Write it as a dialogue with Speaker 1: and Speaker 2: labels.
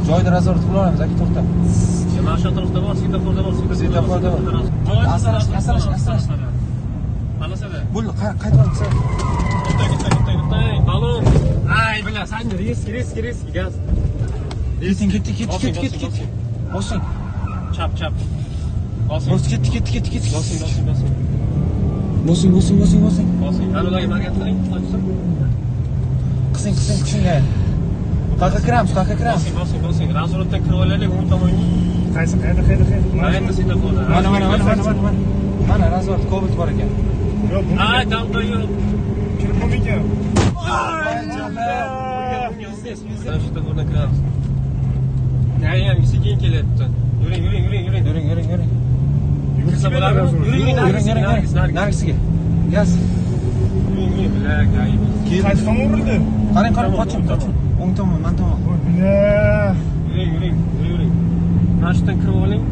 Speaker 1: Joyda razvorot qilib olamiz aka, to'xta.
Speaker 2: Mana shu atrofda bor, svetoforda bor,
Speaker 1: Svetoforda bor. Asalash.
Speaker 2: Balasada.
Speaker 1: Bu qaytib olsa.
Speaker 2: To'xtang. Balon. Ay, bila, sen risk, gaz.
Speaker 1: Ket. Bosing.
Speaker 2: Chap. Bosing.
Speaker 1: Bos, ket.
Speaker 2: Bosing.
Speaker 1: Bosing.
Speaker 2: Anodagi markat qiling,
Speaker 1: Qising. Qayoqqa kiramiz?
Speaker 2: Bosing. Razvorotdan kirib olaylik, o'ng tomonga.
Speaker 3: Qaysi qayerda?
Speaker 2: Mana svetoforda.
Speaker 1: Mana razvorot Cobalt bor ekan.
Speaker 3: Yo'q, bu.
Speaker 2: Ay, damda yo'q.
Speaker 3: Kirib bo'lmaykan.
Speaker 2: Mana shu tomondan kiramiz. Nayam sekin kelyapti. Yuring.
Speaker 1: Yuring.
Speaker 2: Kirsa bo'ladimi? Yuring.
Speaker 1: Nargisiga. Gaz.
Speaker 2: Yuring, bilak, ayib.
Speaker 3: Qaysi tomon urildi?
Speaker 1: Qarang, qochin. O'ng tomon, man tomon.
Speaker 3: Voy, bila.
Speaker 2: Yuring. Mana shu yerdan kirib oling.